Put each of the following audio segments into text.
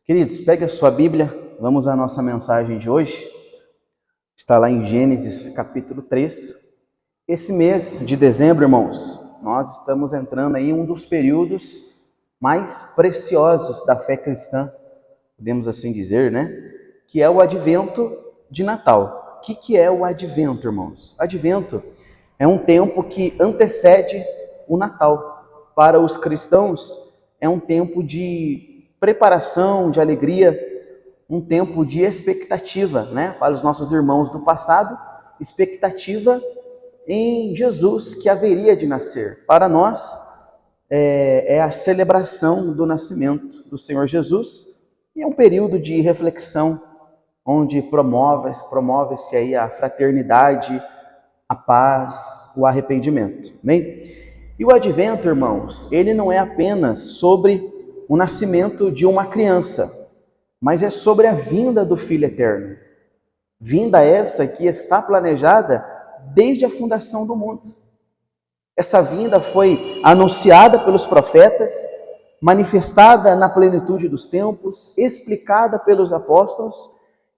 Queridos, pegue a sua Bíblia, vamos à nossa mensagem de hoje. Está lá em Gênesis capítulo 3. Esse mês de dezembro, irmãos, nós estamos entrando aí em um dos períodos mais preciosos da fé cristã, podemos assim dizer, né? Que é o advento de Natal. O que é o advento, irmãos? Advento é um tempo que antecede o Natal. Para os cristãos, é um tempo de preparação, de alegria, um tempo de expectativa, né? Para os nossos irmãos do passado, expectativa em Jesus que haveria de nascer. Para nós, é a celebração do nascimento do Senhor Jesus, e é um período de reflexão, onde promove-se aí a fraternidade, a paz, o arrependimento. Amém? E o advento, irmãos, ele não é apenas sobre o nascimento de uma criança, mas é sobre a vinda do Filho Eterno. Vinda essa que está planejada desde a fundação do mundo. Essa vinda foi anunciada pelos profetas, manifestada na plenitude dos tempos, explicada pelos apóstolos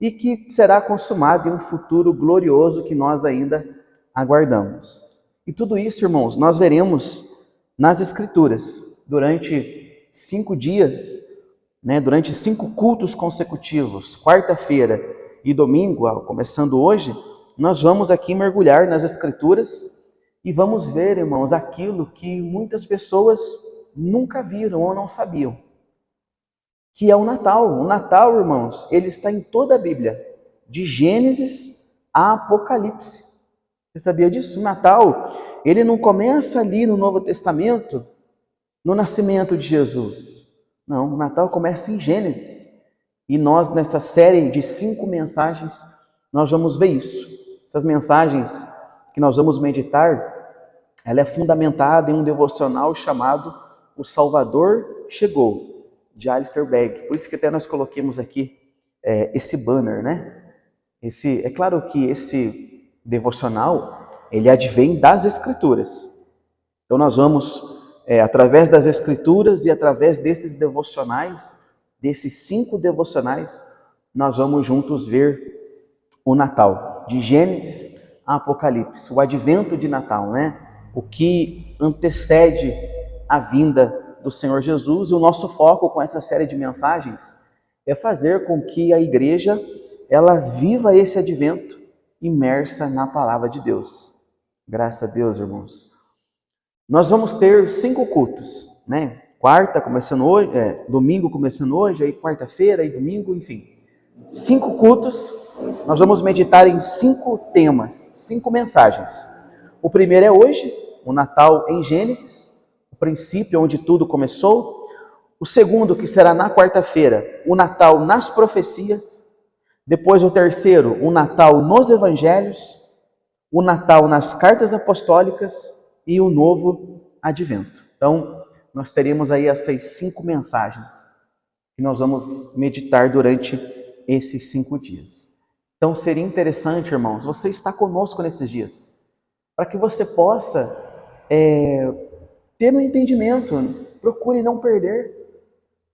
e que será consumada em um futuro glorioso que nós ainda aguardamos. E tudo isso, irmãos, nós veremos nas Escrituras durante 5 dias, durante 5 cultos consecutivos, quarta-feira e domingo, começando hoje, nós vamos aqui mergulhar nas Escrituras e vamos ver, irmãos, aquilo que muitas pessoas nunca viram ou não sabiam, que é o Natal. O Natal, irmãos, ele está em toda a Bíblia, de Gênesis a Apocalipse. Você sabia disso? O Natal, ele não começa ali no Novo Testamento, no nascimento de Jesus. Não, o Natal começa em Gênesis. E nós, nessa série de 5 mensagens, nós vamos ver isso. Essas mensagens que nós vamos meditar, ela é fundamentada em um devocional chamado O Salvador Chegou, de Alistair Begg. Por isso que até nós coloquemos aqui esse banner, né? É claro que esse devocional, ele advém das Escrituras. Então nós vamos, através das Escrituras e através desses devocionais, desses 5 devocionais, nós vamos juntos ver o Natal, de Gênesis a Apocalipse, o advento de Natal, né? O que antecede a vinda do Senhor Jesus. E o nosso foco com essa série de mensagens é fazer com que a igreja, ela viva esse advento imersa na palavra de Deus. Graças a Deus, irmãos. Nós vamos ter 5 cultos, né? Quarta começando hoje, domingo começando hoje, aí quarta-feira e domingo, enfim. 5 cultos, nós vamos meditar em 5 temas, 5 mensagens. O primeiro é hoje, o Natal em Gênesis, o princípio onde tudo começou. O segundo, que será na quarta-feira, o Natal nas profecias. Depois o terceiro, o Natal nos evangelhos. O Natal nas cartas apostólicas e o novo advento. Então, nós teremos aí essas 5 mensagens que nós vamos meditar durante esses 5 dias. Então, seria interessante, irmãos, você estar conosco nesses dias, para que você possa ter um entendimento. Procure não perder,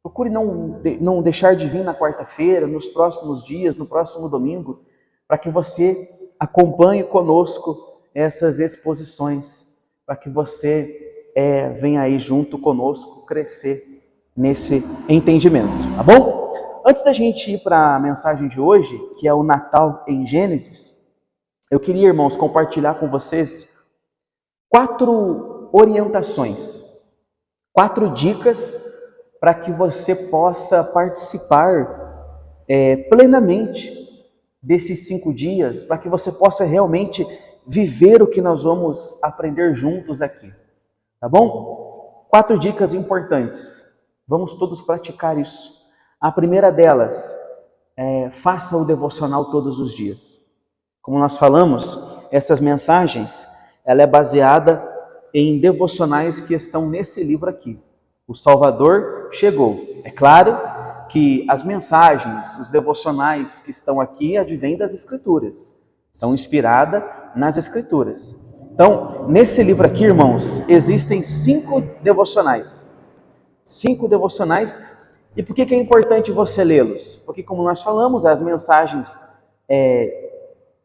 procure não deixar de vir na quarta-feira, nos próximos dias, no próximo domingo, para que você acompanhe conosco essas exposições, para que você venha aí junto conosco crescer nesse entendimento, tá bom? Antes da gente ir para a mensagem de hoje, que é o Natal em Gênesis, eu queria, irmãos, compartilhar com vocês 4 orientações, 4 dicas para que você possa participar plenamente desses 5 dias, para que você possa realmente viver o que nós vamos aprender juntos aqui, tá bom? 4 dicas importantes, vamos todos praticar isso. A primeira delas, faça o devocional todos os dias. Como nós falamos, essas mensagens, ela é baseada em devocionais que estão nesse livro aqui, O Salvador Chegou. É claro que as mensagens, os devocionais que estão aqui advêm das Escrituras, são inspiradas nas Escrituras. Então, nesse livro aqui, irmãos, existem 5 devocionais. 5 devocionais E por que é importante você lê-los? Porque, como nós falamos, as mensagens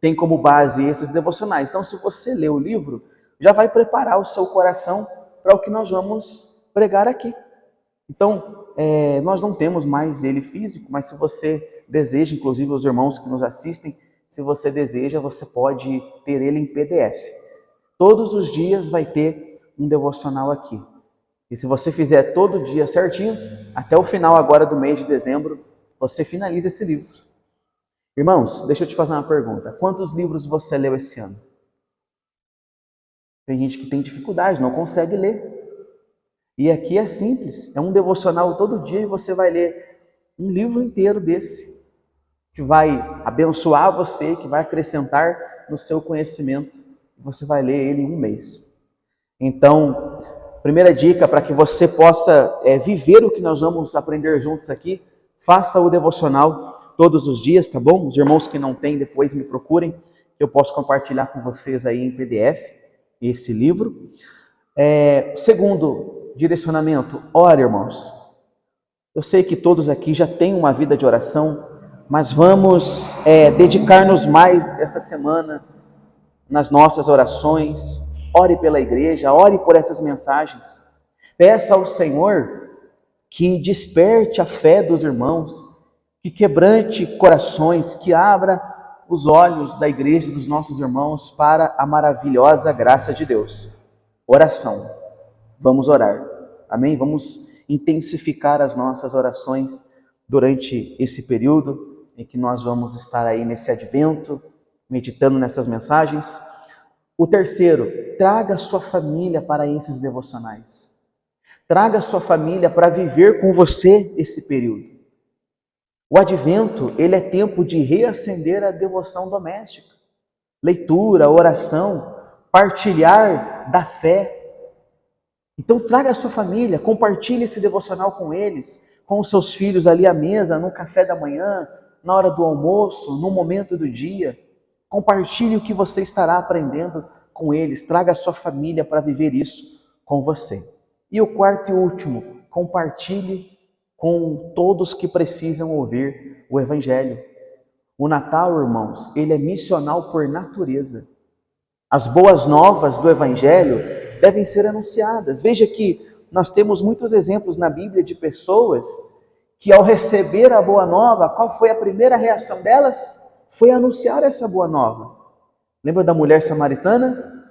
têm como base esses devocionais. Então, se você lê o livro, já vai preparar o seu coração para o que nós vamos pregar aqui. Então, nós não temos mais ele físico, mas se você deseja, inclusive os irmãos que nos assistem, se você deseja, você pode ter ele em PDF. Todos os dias vai ter um devocional aqui. E se você fizer todo dia certinho, até o final agora do mês de dezembro, você finaliza esse livro. Irmãos, deixa eu te fazer uma pergunta. Quantos livros você leu esse ano? Tem gente que tem dificuldade, não consegue ler. E aqui é simples, é um devocional todo dia e você vai ler um livro inteiro desse, que vai abençoar você, que vai acrescentar no seu conhecimento. Você vai ler ele em um mês. Então, primeira dica para que você possa viver o que nós vamos aprender juntos aqui, faça o devocional todos os dias, tá bom? Os irmãos que não têm, depois me procurem, que eu posso compartilhar com vocês aí em PDF, esse livro. Segundo direcionamento, ore, irmãos. Eu sei que todos aqui já têm uma vida de oração, mas vamos dedicar-nos mais essa semana nas nossas orações. Ore pela igreja, ore por essas mensagens. Peça ao Senhor que desperte a fé dos irmãos, que quebrante corações, que abra os olhos da igreja dos nossos irmãos para a maravilhosa graça de Deus. Oração. Vamos orar. Amém? Vamos intensificar as nossas orações durante esse período em que nós vamos estar aí nesse advento, meditando nessas mensagens. O terceiro, traga sua família para esses devocionais. Traga sua família para viver com você esse período. O advento, ele é tempo de reacender a devoção doméstica. Leitura, oração, partilhar da fé. Então traga a sua família, compartilhe esse devocional com eles, com os seus filhos ali à mesa, no café da manhã, na hora do almoço, no momento do dia. Compartilhe o que você estará aprendendo com eles. Traga a sua família para viver isso com você. E o quarto e último, compartilhe com todos que precisam ouvir o Evangelho. O Natal, irmãos, ele é missional por natureza. As boas novas do Evangelho devem ser anunciadas. Veja que nós temos muitos exemplos na Bíblia de pessoas que, ao receber a boa nova, qual foi a primeira reação delas? Foi anunciar essa boa nova. Lembra da mulher samaritana?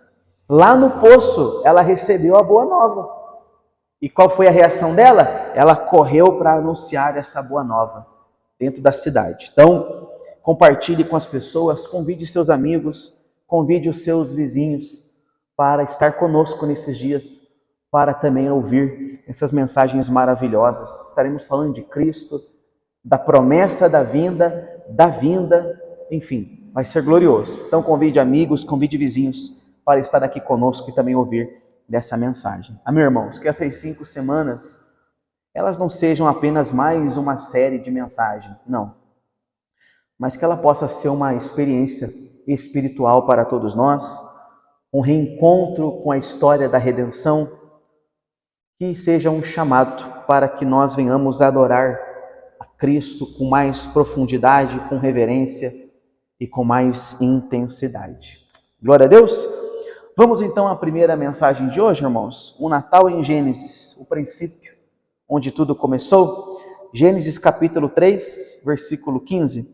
Lá no poço, ela recebeu a boa nova. E qual foi a reação dela? Ela correu para anunciar essa boa nova dentro da cidade. Então, compartilhe com as pessoas, convide seus amigos, convide os seus vizinhos para estar conosco nesses dias, para também ouvir essas mensagens maravilhosas. Estaremos falando de Cristo, da promessa da vinda, enfim, vai ser glorioso. Então convide amigos, convide vizinhos para estar aqui conosco e também ouvir dessa mensagem. Amém, irmãos? Que essas 5 semanas, elas não sejam apenas mais uma série de mensagem, não. Mas que ela possa ser uma experiência espiritual para todos nós, um reencontro com a história da redenção, que seja um chamado para que nós venhamos adorar a Cristo com mais profundidade, com reverência e com mais intensidade. Glória a Deus! Vamos então à primeira mensagem de hoje, irmãos. O Natal em Gênesis, o princípio, onde tudo começou. Gênesis capítulo 3, versículo 15.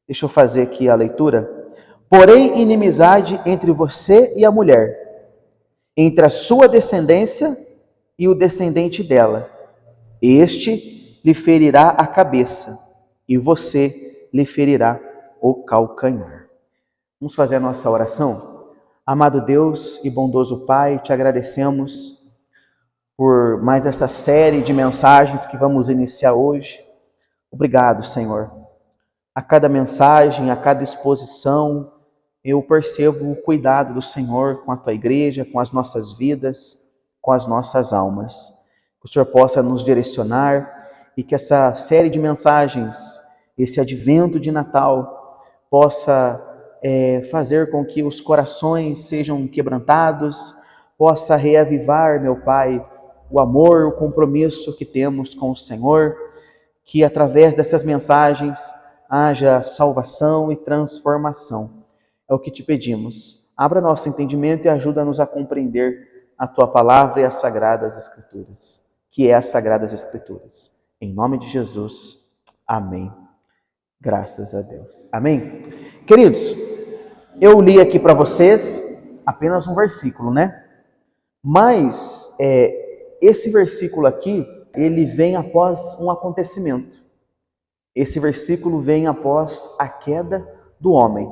Deixa eu fazer aqui a leitura. Porém, inimizade entre você e a mulher, entre a sua descendência e o descendente dela. Este lhe ferirá a cabeça e você lhe ferirá o calcanhar. Vamos fazer a nossa oração? Amado Deus e bondoso Pai, te agradecemos por mais essa série de mensagens que vamos iniciar hoje. Obrigado, Senhor. A cada mensagem, a cada exposição, eu percebo o cuidado do Senhor com a tua igreja, com as nossas vidas, com as nossas almas. Que o Senhor possa nos direcionar e que essa série de mensagens, esse advento de Natal, possa fazer com que os corações sejam quebrantados, possa reavivar, meu Pai, o amor, o compromisso que temos com o Senhor, que através dessas mensagens haja salvação e transformação. É o que te pedimos. Abra nosso entendimento e ajuda-nos a compreender a Tua palavra e as Sagradas Escrituras, que é as Sagradas Escrituras. Em nome de Jesus, amém. Graças a Deus. Amém? Queridos, eu li aqui para vocês apenas um versículo, né? Mas esse versículo aqui, ele vem após um acontecimento. Esse versículo vem após a queda do homem.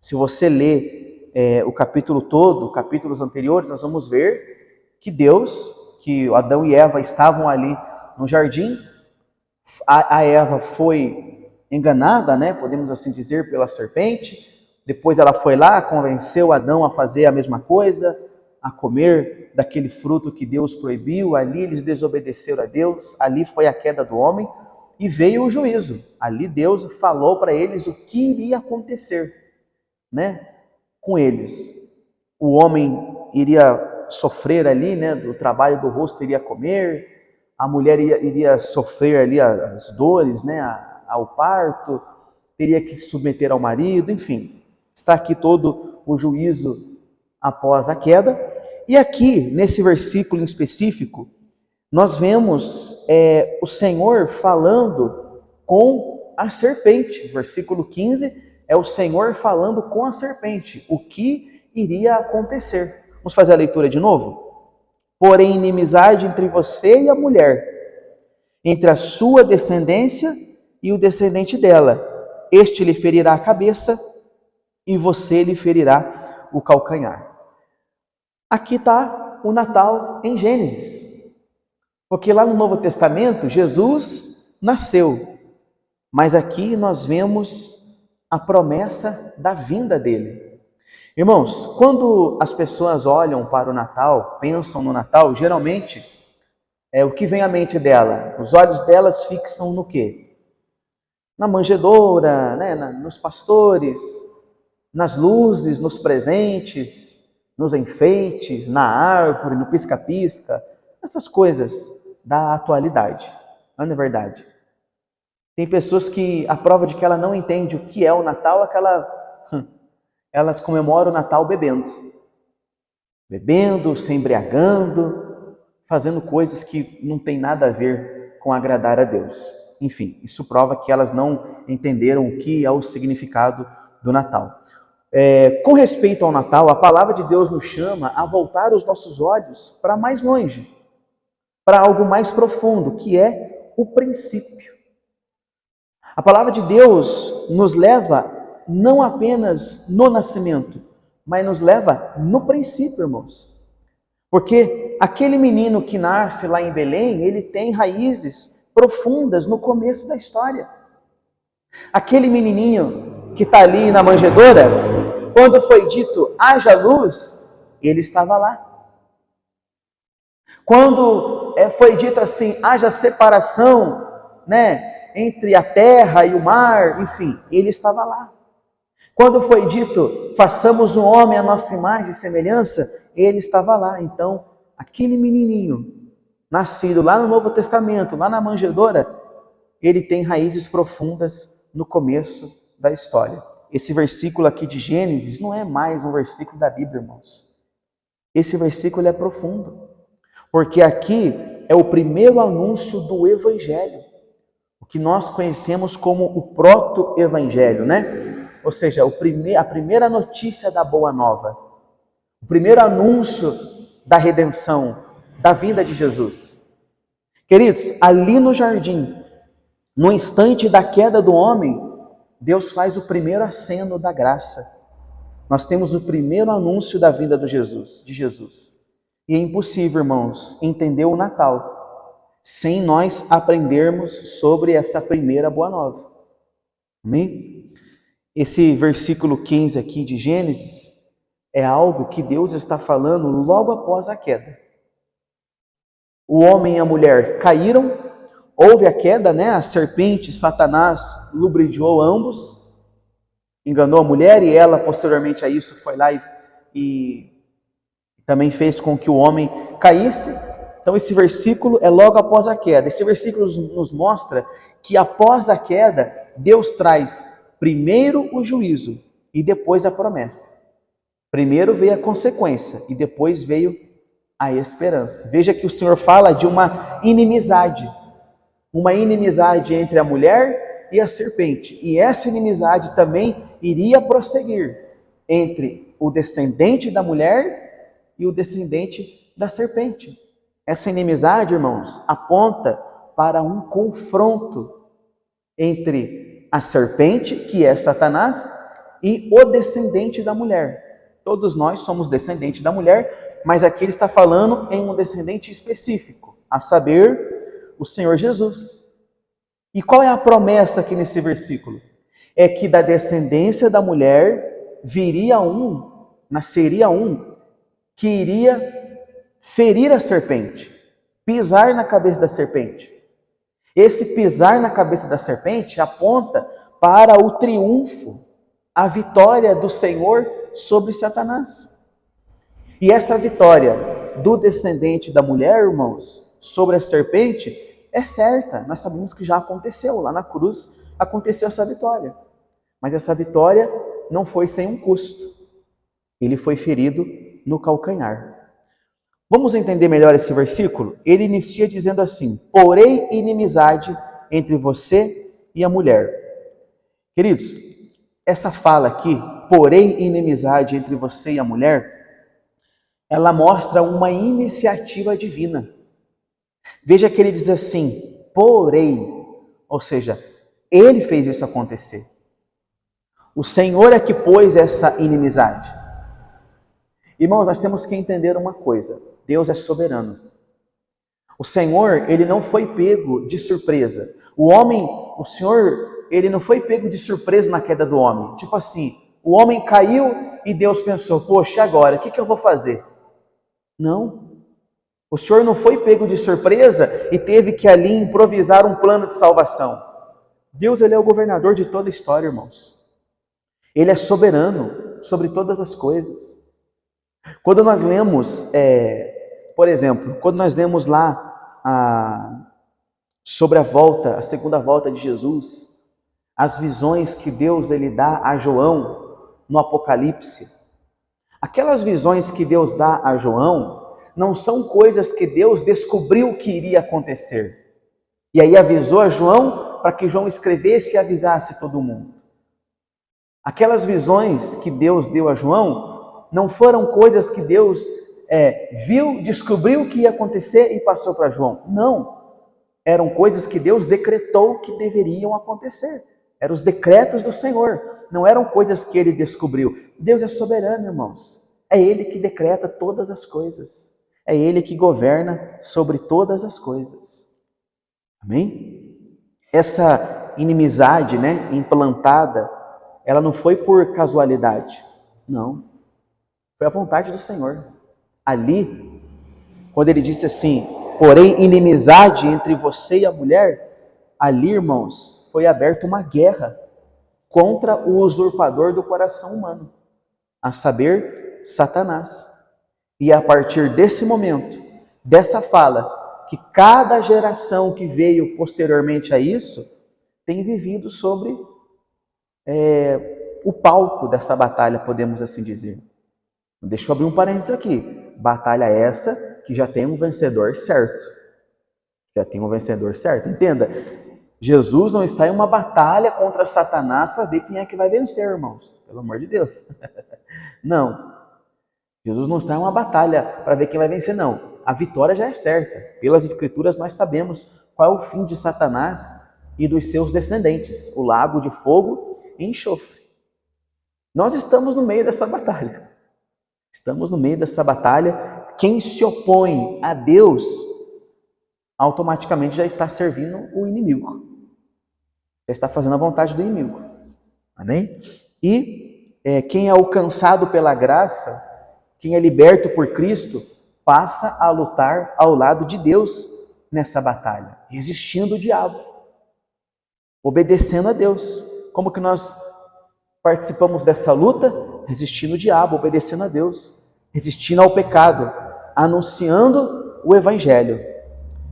Se você ler o capítulo todo, capítulos anteriores, nós vamos ver que que Adão e Eva estavam ali no jardim, a Eva foi enganada, né, podemos assim dizer, pela serpente, depois ela foi lá, convenceu Adão a fazer a mesma coisa, a comer daquele fruto que Deus proibiu, ali eles desobedeceram a Deus, ali foi a queda do homem, e veio o juízo. Ali Deus falou para eles o que iria acontecer, né, com eles. O homem iria sofrer ali, né, do trabalho do rosto iria comer, a mulher iria sofrer ali as dores, né, ao parto, teria que se submeter ao marido, enfim. Está aqui todo o juízo após a queda. E aqui, nesse versículo em específico, nós vemos o Senhor falando com a serpente. Versículo 15 é o Senhor falando com a serpente, o que iria acontecer. Vamos fazer a leitura de novo? Porém, inimizade entre você e a mulher, entre a sua descendência e o descendente dela. Este lhe ferirá a cabeça e você lhe ferirá o calcanhar. Aqui está o Natal em Gênesis. Porque lá no Novo Testamento, Jesus nasceu. Mas aqui nós vemos a promessa da vinda dele. Irmãos, quando as pessoas olham para o Natal, pensam no Natal, geralmente, o que vem à mente dela? Os olhos delas fixam no quê? Na manjedoura, né? Nos pastores, nas luzes, nos presentes, nos enfeites, na árvore, no pisca-pisca, essas coisas da atualidade, não é verdade? Tem pessoas que a prova de que ela não entende o que é o Natal é que elas comemoram o Natal bebendo, se embriagando, fazendo coisas que não tem nada a ver com agradar a Deus. Enfim, isso prova que elas não entenderam o que é o significado do Natal. Com respeito ao Natal, a palavra de Deus nos chama a voltar os nossos olhos para mais longe, para algo mais profundo, que é o princípio. A palavra de Deus nos leva não apenas no nascimento, mas nos leva no princípio, irmãos. Porque aquele menino que nasce lá em Belém, ele tem raízes profundas no começo da história. Aquele menininho que está ali na manjedoura, quando foi dito, haja luz, ele estava lá. Quando foi dito assim, haja separação, né, entre a terra e o mar, enfim, ele estava lá. Quando foi dito, façamos o homem à nossa imagem e semelhança, ele estava lá. Então, aquele menininho, nascido lá no Novo Testamento, lá na manjedoura, ele tem raízes profundas no começo da história. Esse versículo aqui de Gênesis não é mais um versículo da Bíblia, irmãos. Esse versículo é profundo, porque aqui é o primeiro anúncio do Evangelho, o que nós conhecemos como o proto-evangelho, né? Ou seja, a primeira notícia da boa nova, o primeiro anúncio da redenção, da vinda de Jesus. Queridos, ali no jardim, no instante da queda do homem, Deus faz o primeiro aceno da graça. Nós temos o primeiro anúncio da vinda de Jesus. E é impossível, irmãos, entender o Natal sem nós aprendermos sobre essa primeira boa nova. Amém? Esse versículo 15 aqui de Gênesis é algo que Deus está falando logo após a queda. O homem e a mulher caíram, houve a queda, né? A serpente, Satanás, lubridiou ambos, enganou a mulher e ela, posteriormente a isso, foi lá e também fez com que o homem caísse. Então esse versículo é logo após a queda. Esse versículo nos mostra que após a queda, Deus traz primeiro o juízo e depois a promessa. Primeiro veio a consequência e depois veio a esperança. Veja que o Senhor fala de uma inimizade entre a mulher e a serpente. E essa inimizade também iria prosseguir entre o descendente da mulher e o descendente da serpente. Essa inimizade, irmãos, aponta para um confronto entre a serpente, que é Satanás, e o descendente da mulher. Todos nós somos descendentes da mulher, mas aqui ele está falando em um descendente específico, a saber, o Senhor Jesus. E qual é a promessa aqui nesse versículo? É que da descendência da mulher nasceria um que iria ferir a serpente, pisar na cabeça da serpente. Esse pisar na cabeça da serpente aponta para o triunfo, a vitória do Senhor sobre Satanás. E essa vitória do descendente da mulher, irmãos, sobre a serpente, é certa. Nós sabemos que já aconteceu. Lá na cruz aconteceu essa vitória. Mas essa vitória não foi sem um custo. Ele foi ferido no calcanhar. Vamos entender melhor esse versículo? Ele inicia dizendo assim: porém inimizade entre você e a mulher. Queridos, essa fala aqui, porém inimizade entre você e a mulher, ela mostra uma iniciativa divina. Veja que ele diz assim, porém, ou seja, ele fez isso acontecer. O Senhor é que pôs essa inimizade. Irmãos, nós temos que entender uma coisa, Deus é soberano. O Senhor, ele não foi pego de surpresa. O Senhor, ele não foi pego de surpresa na queda do homem. Tipo assim, o homem caiu e Deus pensou, poxa, agora, o que eu vou fazer? Não. O Senhor não foi pego de surpresa e teve que ali improvisar um plano de salvação. Deus, ele é o governador de toda a história, irmãos. Ele é soberano sobre todas as coisas. Quando nós lemos, por exemplo, quando nós lemos lá sobre a segunda volta de Jesus, as visões que Deus ele dá a João no Apocalipse, aquelas visões que Deus dá a João não são coisas que Deus descobriu que iria acontecer. E aí avisou a João para que João escrevesse e avisasse todo mundo. Aquelas visões que Deus deu a João não foram coisas que Deus viu, descobriu que ia acontecer e passou para João. Não. Eram coisas que Deus decretou que deveriam acontecer. Eram os decretos do Senhor. Não eram coisas que ele descobriu. Deus é soberano, irmãos. É ele que decreta todas as coisas. É ele que governa sobre todas as coisas. Amém? Essa inimizade, implantada, ela não foi por casualidade. Não. Foi a vontade do Senhor. Ali, quando ele disse assim, porém inimizade entre você e a mulher, ali, irmãos, foi aberta uma guerra contra o usurpador do coração humano, a saber, Satanás. E a partir desse momento, dessa fala, que cada geração que veio posteriormente a isso, tem vivido sobre o palco dessa batalha, podemos assim dizer. Deixa eu abrir um parênteses aqui. Batalha essa que já tem um vencedor certo. Já tem um vencedor certo. Entenda, Jesus não está em uma batalha contra Satanás para ver quem é que vai vencer, irmãos. Pelo amor de Deus. Não. Jesus não está em uma batalha para ver quem vai vencer, não. A vitória já é certa. Pelas Escrituras nós sabemos qual é o fim de Satanás e dos seus descendentes. O lago de fogo e enxofre. Nós estamos no meio dessa batalha. Estamos no meio dessa batalha. Quem se opõe a Deus, automaticamente já está servindo o inimigo. Já está fazendo a vontade do inimigo. Amém? E quem é alcançado pela graça, quem é liberto por Cristo, passa a lutar ao lado de Deus nessa batalha, resistindo o diabo, obedecendo a Deus. Como que nós participamos dessa luta? Resistindo o diabo, obedecendo a Deus, resistindo ao pecado, anunciando o Evangelho.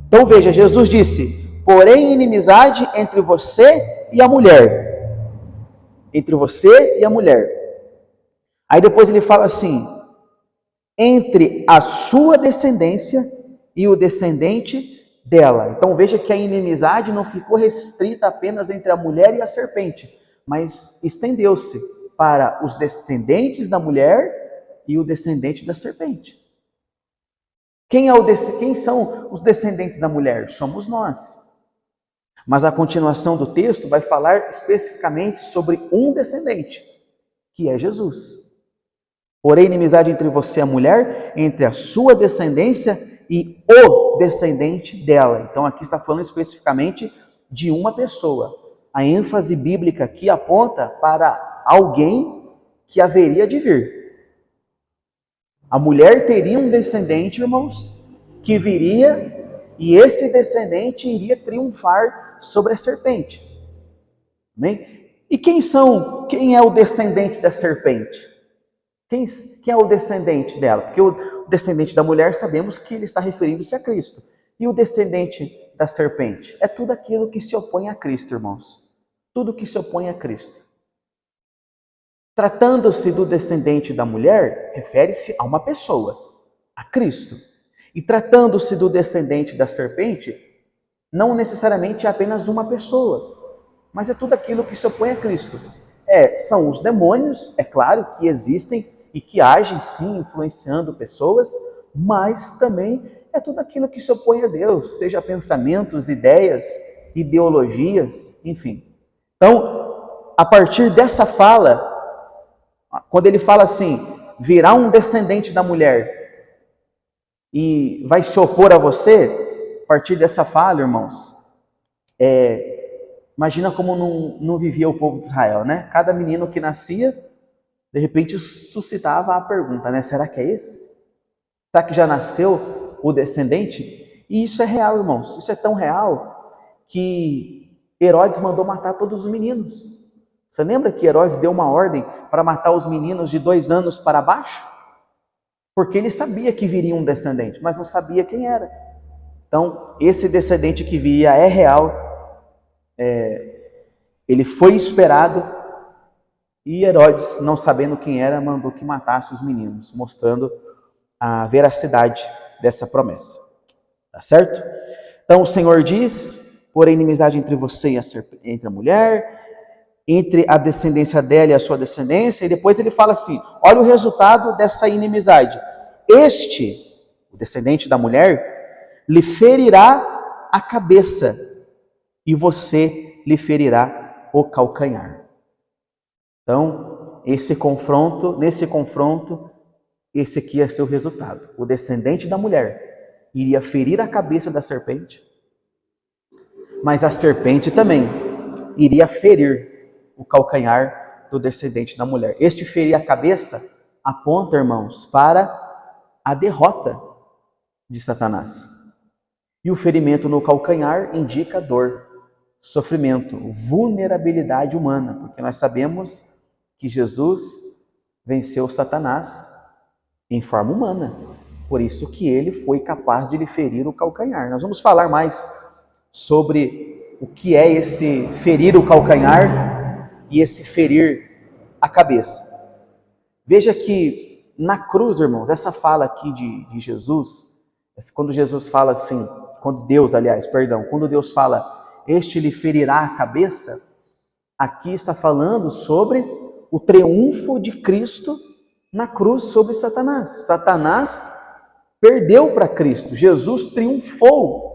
Então veja, Jesus disse, porém inimizade entre você e a mulher. Entre você e a mulher. Aí depois ele fala assim, entre a sua descendência e o descendente dela. Então veja que a inimizade não ficou restrita apenas entre a mulher e a serpente, mas estendeu-se para os descendentes da mulher e o descendente da serpente. Quem são os descendentes da mulher? Somos nós. Mas a continuação do texto vai falar especificamente sobre um descendente, que é Jesus. Porém, inimizade entre você e a mulher, entre a sua descendência e o descendente dela. Então aqui está falando especificamente de uma pessoa. A ênfase bíblica aqui aponta para alguém que haveria de vir. A mulher teria um descendente, irmãos, que viria, e esse descendente iria triunfar sobre a serpente. Amém? E quem é o descendente da serpente? Quem é o descendente dela? Porque o descendente da mulher sabemos que ele está referindo-se a Cristo. E o descendente da serpente? É tudo aquilo que se opõe a Cristo, irmãos. Tudo que se opõe a Cristo. Tratando-se do descendente da mulher, refere-se a uma pessoa, a Cristo. E tratando-se do descendente da serpente, não necessariamente é apenas uma pessoa, mas é tudo aquilo que se opõe a Cristo. São os demônios, é claro, que existem e que agem, sim, influenciando pessoas, mas também é tudo aquilo que se opõe a Deus, seja pensamentos, ideias, ideologias, enfim. Então, a partir dessa fala, quando ele fala assim, virá um descendente da mulher e vai se opor a você, a partir dessa fala, irmãos, imagina como não vivia o povo de Israel, né? Cada menino que nascia, de repente suscitava a pergunta, né? Será que é esse? Será que já nasceu o descendente? E isso é real, irmãos. Isso é tão real que Herodes mandou matar todos os meninos. Você lembra que Herodes deu uma ordem para matar os meninos de 2 anos para baixo? Porque ele sabia que viria um descendente, mas não sabia quem era. Então, esse descendente que viria é real. Ele foi esperado e Herodes, não sabendo quem era, mandou que matasse os meninos, mostrando a veracidade dessa promessa. Tá certo? Então o Senhor diz, porém inimizade entre você e entre a mulher, entre a descendência dela e a sua descendência, e depois ele fala assim, olha o resultado dessa inimizade. Este, o descendente da mulher, lhe ferirá a cabeça, e você lhe ferirá o calcanhar. Então, nesse confronto, esse aqui é seu resultado. O descendente da mulher iria ferir a cabeça da serpente, mas a serpente também iria ferir o calcanhar do descendente da mulher. Este ferir a cabeça aponta, irmãos, para a derrota de Satanás. E o ferimento no calcanhar indica dor, sofrimento, vulnerabilidade humana, porque nós sabemos que Jesus venceu Satanás em forma humana. Por isso que ele foi capaz de lhe ferir o calcanhar. Nós vamos falar mais sobre o que é esse ferir o calcanhar e esse ferir a cabeça. Veja que na cruz, irmãos, essa fala aqui de Jesus, quando Jesus fala assim, quando Deus fala, este lhe ferirá a cabeça, aqui está falando sobre o triunfo de Cristo na cruz sobre Satanás. Satanás perdeu para Cristo, Jesus triunfou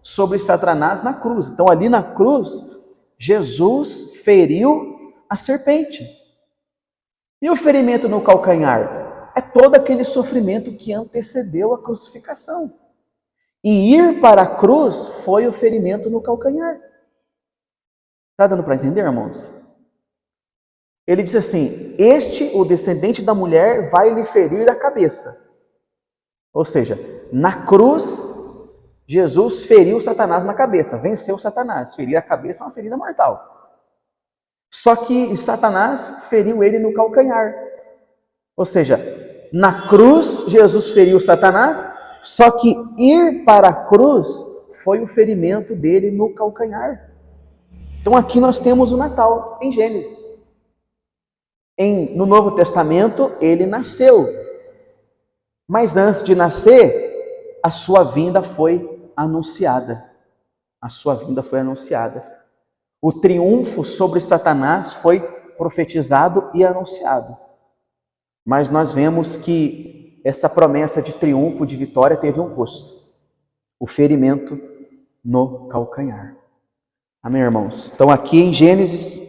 sobre Satanás na cruz. Então ali na cruz, Jesus feriu a serpente. E o ferimento no calcanhar? É todo aquele sofrimento que antecedeu a crucificação. E ir para a cruz foi o ferimento no calcanhar. Está dando para entender, irmãos? Ele diz assim, o descendente da mulher, vai lhe ferir a cabeça. Ou seja, na cruz, Jesus feriu Satanás na cabeça, venceu Satanás. Ferir a cabeça é uma ferida mortal. Só que Satanás feriu ele no calcanhar. Ou seja, na cruz, Jesus feriu Satanás, só que ir para a cruz foi o ferimento dele no calcanhar. Então aqui nós temos o Natal, em Gênesis. No Novo Testamento, ele nasceu. Mas antes de nascer, a sua vinda foi anunciada. A sua vinda foi anunciada. O triunfo sobre Satanás foi profetizado e anunciado. Mas nós vemos que essa promessa de triunfo, de vitória, teve um custo. O ferimento no calcanhar. Amém, irmãos? Então aqui em Gênesis,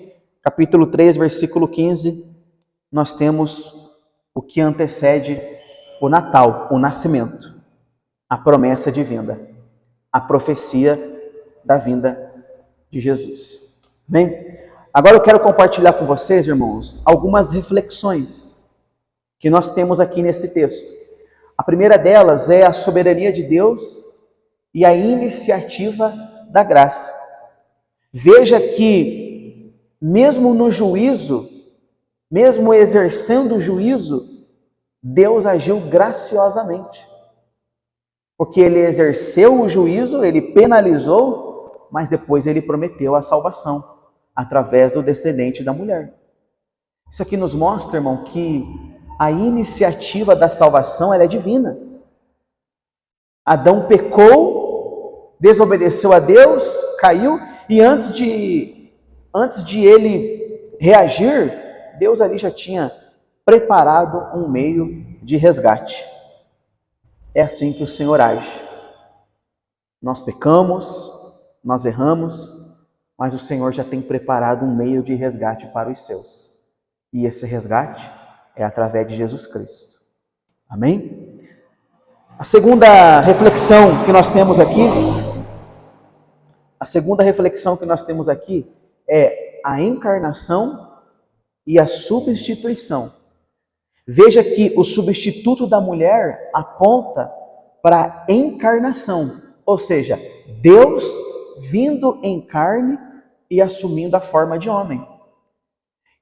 capítulo 3, versículo 15, nós temos o que antecede o Natal, o nascimento, a promessa de vinda, a profecia da vinda de Jesus. Bem, agora eu quero compartilhar com vocês, irmãos, algumas reflexões que nós temos aqui nesse texto. A primeira delas é a soberania de Deus e a iniciativa da graça. Veja que, mesmo no juízo, mesmo exercendo o juízo, Deus agiu graciosamente. Porque ele exerceu o juízo, ele penalizou, mas depois ele prometeu a salvação, através do descendente da mulher. Isso aqui nos mostra, irmão, que a iniciativa da salvação ela é divina. Adão pecou, desobedeceu a Deus, caiu, e antes de ele reagir, Deus ali já tinha preparado um meio de resgate. É assim que o Senhor age. Nós pecamos, nós erramos, mas o Senhor já tem preparado um meio de resgate para os seus. E esse resgate é através de Jesus Cristo. Amém? A segunda reflexão que nós temos aqui, é a encarnação e a substituição. Veja que o substituto da mulher aponta para a encarnação, ou seja, Deus vindo em carne e assumindo a forma de homem.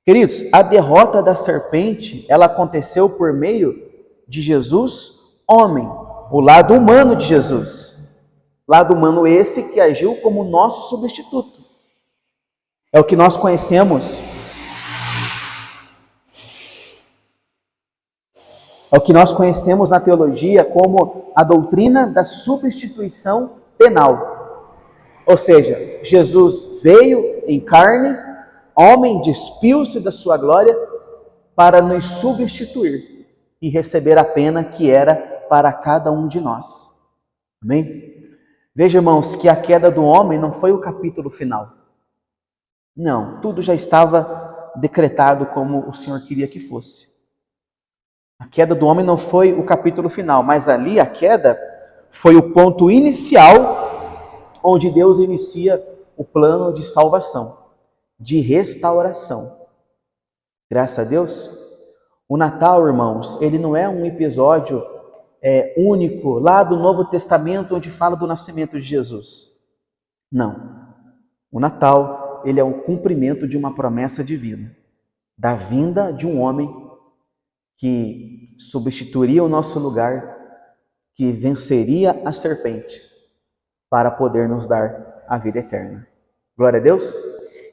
Queridos, a derrota da serpente, ela aconteceu por meio de Jesus, homem, o lado humano de Jesus. Lado humano esse que agiu como nosso substituto. É o que nós conhecemos. É o que nós conhecemos na teologia como a doutrina da substituição penal. Ou seja, Jesus veio em carne, homem, despiu-se da sua glória para nos substituir e receber a pena que era para cada um de nós. Amém? Veja, irmãos, que a queda do homem não foi o capítulo final. Não, tudo já estava decretado como o Senhor queria que fosse. A queda do homem não foi o capítulo final, mas ali a queda foi o ponto inicial onde Deus inicia o plano de salvação, de restauração. Graças a Deus. O Natal, irmãos, ele não é um episódio único lá do Novo Testamento onde fala do nascimento de Jesus. Não. O Natal, ele é o cumprimento de uma promessa divina, da vinda de um homem que substituiria o nosso lugar, que venceria a serpente para poder nos dar a vida eterna. Glória a Deus.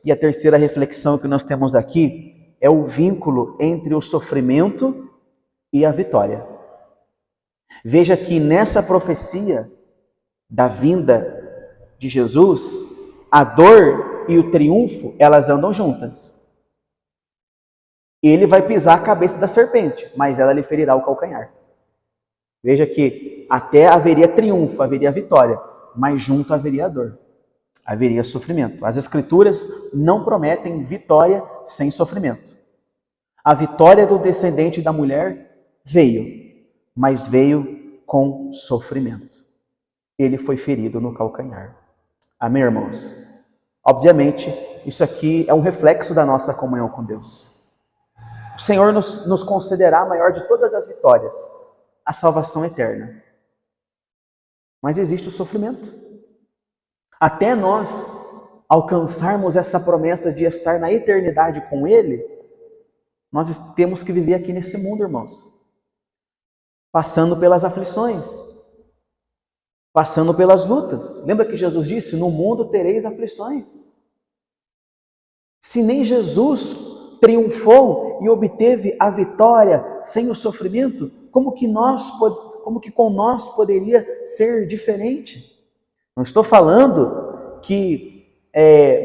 E a terceira reflexão que nós temos aqui é o vínculo entre o sofrimento e a vitória. Veja que nessa profecia da vinda de Jesus, a dor e o triunfo, elas andam juntas. Ele vai pisar a cabeça da serpente, mas ela lhe ferirá o calcanhar. Veja que até haveria triunfo, haveria vitória, mas junto haveria dor, haveria sofrimento. As Escrituras não prometem vitória sem sofrimento. A vitória do descendente da mulher veio, mas veio com sofrimento. Ele foi ferido no calcanhar. Amém, irmãos? Obviamente, isso aqui é um reflexo da nossa comunhão com Deus. O Senhor nos concederá a maior de todas as vitórias, a salvação eterna. Mas existe o sofrimento. Até nós alcançarmos essa promessa de estar na eternidade com Ele, nós temos que viver aqui nesse mundo, irmãos, passando pelas aflições. passando pelas lutas. Lembra que Jesus disse: no mundo tereis aflições. Se nem Jesus triunfou e obteve a vitória sem o sofrimento, como que com nós poderia ser diferente? Não estou falando que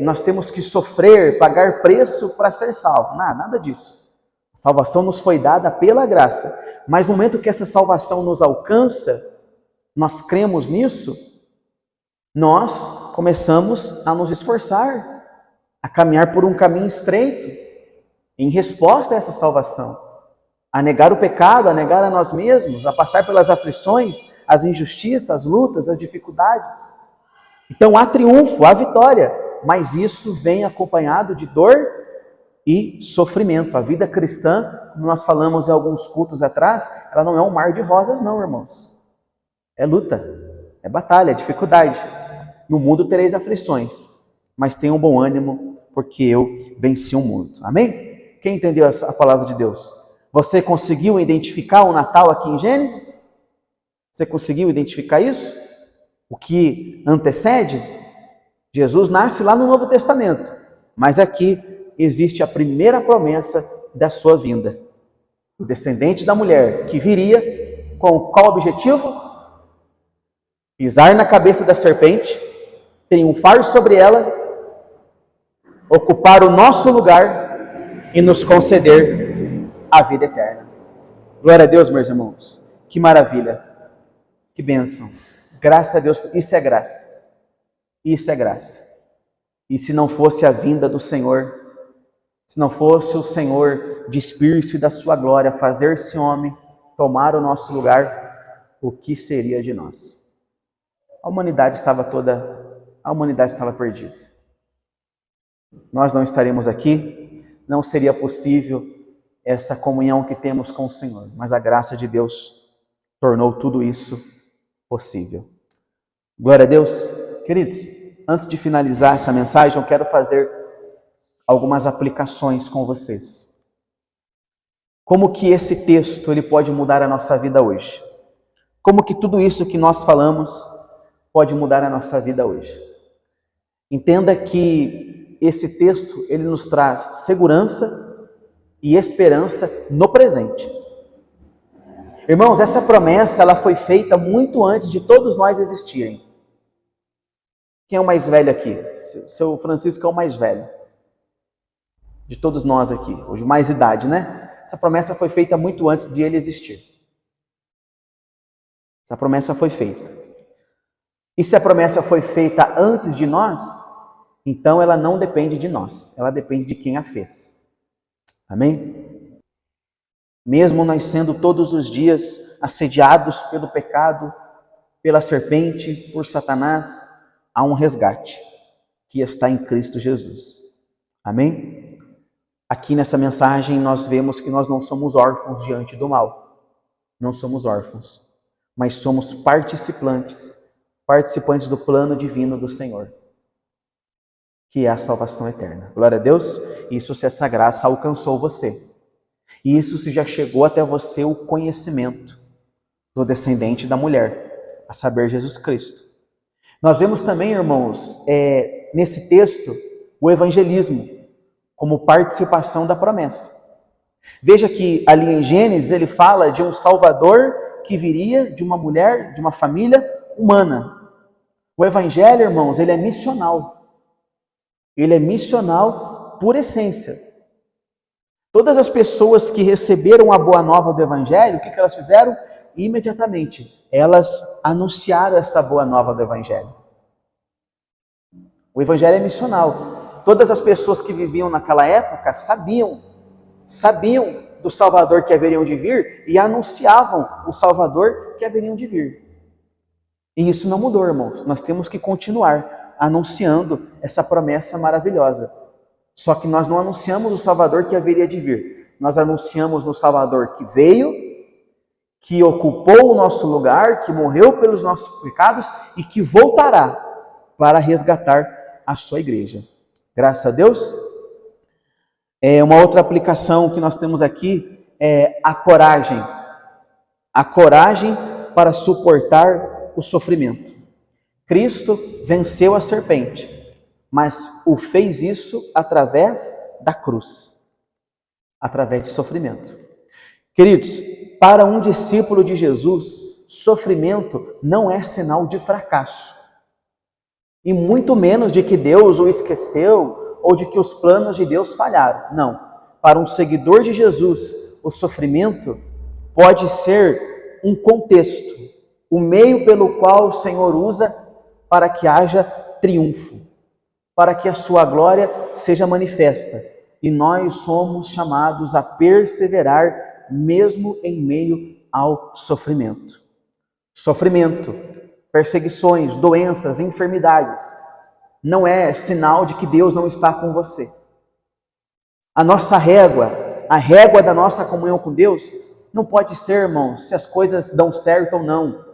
nós temos que sofrer, pagar preço para ser salvo. Nada disso. A salvação nos foi dada pela graça. Mas no momento que essa salvação nos alcança, nós cremos nisso, nós começamos a nos esforçar, a caminhar por um caminho estreito, em resposta a essa salvação, a negar o pecado, a negar a nós mesmos, a passar pelas aflições, as injustiças, as lutas, as dificuldades. Então há triunfo, há vitória, mas isso vem acompanhado de dor e sofrimento. A vida cristã, como nós falamos em alguns cultos atrás, ela não é um mar de rosas não, irmãos. É luta, é batalha, é dificuldade. No mundo tereis aflições, mas tenham um bom ânimo, porque eu venci o mundo. Amém? Quem entendeu a palavra de Deus? Você conseguiu identificar o Natal aqui em Gênesis? Você conseguiu identificar isso? O que antecede? Jesus nasce lá no Novo Testamento, mas aqui existe a primeira promessa da sua vinda. O descendente da mulher que viria com qual objetivo? Pisar na cabeça da serpente, triunfar sobre ela, ocupar o nosso lugar e nos conceder a vida eterna. Glória a Deus, meus irmãos. Que maravilha. Que bênção. Graças a Deus. Isso é graça. Isso é graça. E se não fosse a vinda do Senhor, se não fosse o Senhor despir-se da sua glória, fazer-se homem, tomar o nosso lugar, o que seria de nós? A humanidade estava perdida. Nós não estaríamos aqui, não seria possível essa comunhão que temos com o Senhor, mas a graça de Deus tornou tudo isso possível. Glória a Deus. Queridos, antes de finalizar essa mensagem, eu quero fazer algumas aplicações com vocês. Como que esse texto ele pode mudar a nossa vida hoje? Como que tudo isso que nós falamos pode mudar a nossa vida hoje? Entenda que esse texto ele nos traz segurança e esperança no presente. Irmãos, essa promessa ela foi feita muito antes de todos nós existirem. Quem é o mais velho aqui? Seu Francisco é o mais velho de todos nós aqui, hoje mais idade, né? Essa promessa foi feita muito antes de ele existir. Essa promessa foi feita. E se a promessa foi feita antes de nós, então ela não depende de nós, ela depende de quem a fez. Amém? Mesmo nós sendo todos os dias assediados pelo pecado, pela serpente, por Satanás, há um resgate que está em Cristo Jesus. Amém? Aqui nessa mensagem nós vemos que nós não somos órfãos diante do mal. Não somos órfãos, mas somos participantes do plano divino do Senhor, que é a salvação eterna. Glória a Deus. Isso se essa graça alcançou você. E isso se já chegou até você o conhecimento do descendente da mulher, a saber, Jesus Cristo. Nós vemos também, irmãos, nesse texto, o evangelismo como participação da promessa. Veja que ali em Gênesis ele fala de um Salvador que viria de uma mulher, de uma família humana. O evangelho, irmãos, ele é missional. Ele é missional por essência. Todas as pessoas que receberam a boa nova do evangelho, o que elas fizeram? Imediatamente, elas anunciaram essa boa nova do evangelho. O evangelho é missional. Todas as pessoas que viviam naquela época sabiam do Salvador que haveriam de vir e anunciavam o Salvador que haveriam de vir. E isso não mudou, irmãos. Nós temos que continuar anunciando essa promessa maravilhosa. Só que nós não anunciamos o Salvador que haveria de vir. Nós anunciamos no Salvador que veio, que ocupou o nosso lugar, que morreu pelos nossos pecados e que voltará para resgatar a sua igreja. Graças a Deus. Uma outra aplicação que nós temos aqui é a coragem. A coragem para suportar o sofrimento. Cristo venceu a serpente, mas o fez isso através da cruz, através de sofrimento. Queridos, para um discípulo de Jesus, sofrimento não é sinal de fracasso. E muito menos de que Deus o esqueceu ou de que os planos de Deus falharam. Não. Para um seguidor de Jesus, o sofrimento pode ser um contexto, o meio pelo qual o Senhor usa para que haja triunfo, para que a sua glória seja manifesta. E nós somos chamados a perseverar mesmo em meio ao sofrimento. Sofrimento, perseguições, doenças, enfermidades, não é sinal de que Deus não está com você. A nossa régua, a régua da nossa comunhão com Deus, não pode ser, irmãos, se as coisas dão certo ou não,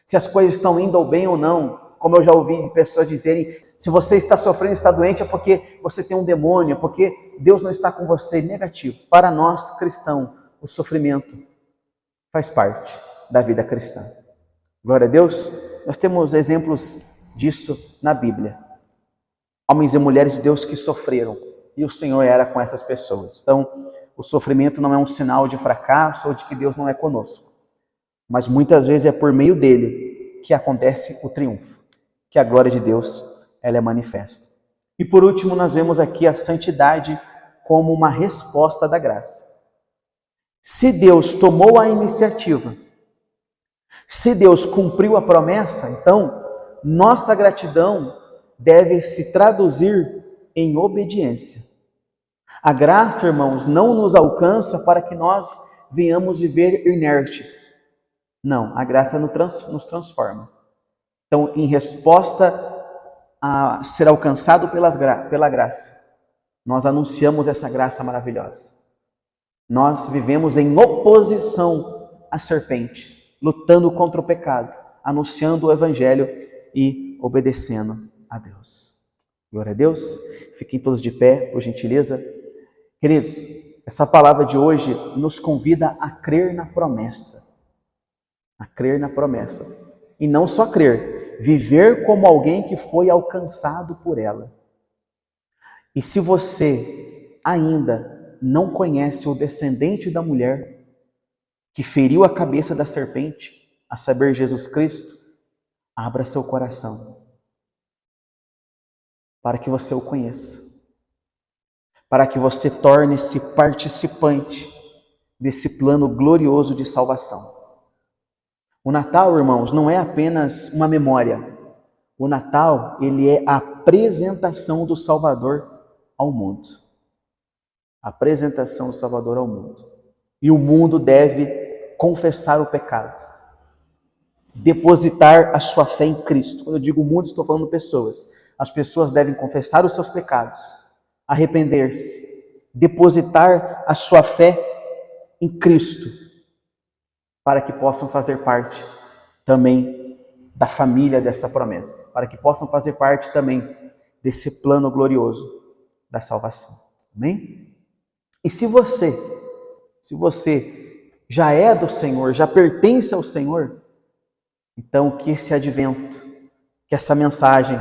se as coisas estão indo bem ou não. Como eu já ouvi pessoas dizerem, se você está sofrendo, está doente, é porque você tem um demônio, é porque Deus não está com você. Negativo. Para nós, cristãos, o sofrimento faz parte da vida cristã. Glória a Deus. Nós temos exemplos disso na Bíblia. Homens e mulheres de Deus que sofreram, e o Senhor era com essas pessoas. Então, o sofrimento não é um sinal de fracasso ou de que Deus não é conosco. Mas muitas vezes é por meio dele que acontece o triunfo, que a glória de Deus ela é manifesta. E por último, nós vemos aqui a santidade como uma resposta da graça. Se Deus tomou a iniciativa, se Deus cumpriu a promessa, então nossa gratidão deve se traduzir em obediência. A graça, irmãos, não nos alcança para que nós venhamos viver inertes. Não, a graça nos transforma. Então, em resposta a ser alcançado pela graça, nós anunciamos essa graça maravilhosa. Nós vivemos em oposição à serpente, lutando contra o pecado, anunciando o evangelho e obedecendo a Deus. Glória a Deus. Fiquem todos de pé, por gentileza. Queridos, essa palavra de hoje nos convida a crer na promessa. A crer na promessa. E não só crer, viver como alguém que foi alcançado por ela. E se você ainda não conhece o descendente da mulher que feriu a cabeça da serpente, a saber, Jesus Cristo, abra seu coração para que você o conheça, para que você torne-se participante desse plano glorioso de salvação. O Natal, irmãos, não é apenas uma memória. O Natal, ele é a apresentação do Salvador ao mundo. A apresentação do Salvador ao mundo. E o mundo deve confessar o pecado, depositar a sua fé em Cristo. Quando eu digo mundo, estou falando pessoas. As pessoas devem confessar os seus pecados, arrepender-se, depositar a sua fé em Cristo, para que possam fazer parte também da família dessa promessa, para que possam fazer parte também desse plano glorioso da salvação. Amém? E se você já é do Senhor, já pertence ao Senhor, então que esse advento, que essa mensagem,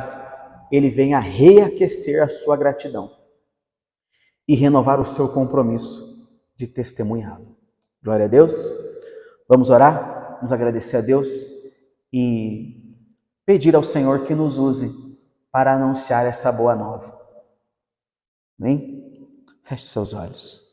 ele venha reaquecer a sua gratidão e renovar o seu compromisso de testemunhá-lo. Glória a Deus. Vamos orar, vamos agradecer a Deus e pedir ao Senhor que nos use para anunciar essa boa nova. Amém? Feche seus olhos.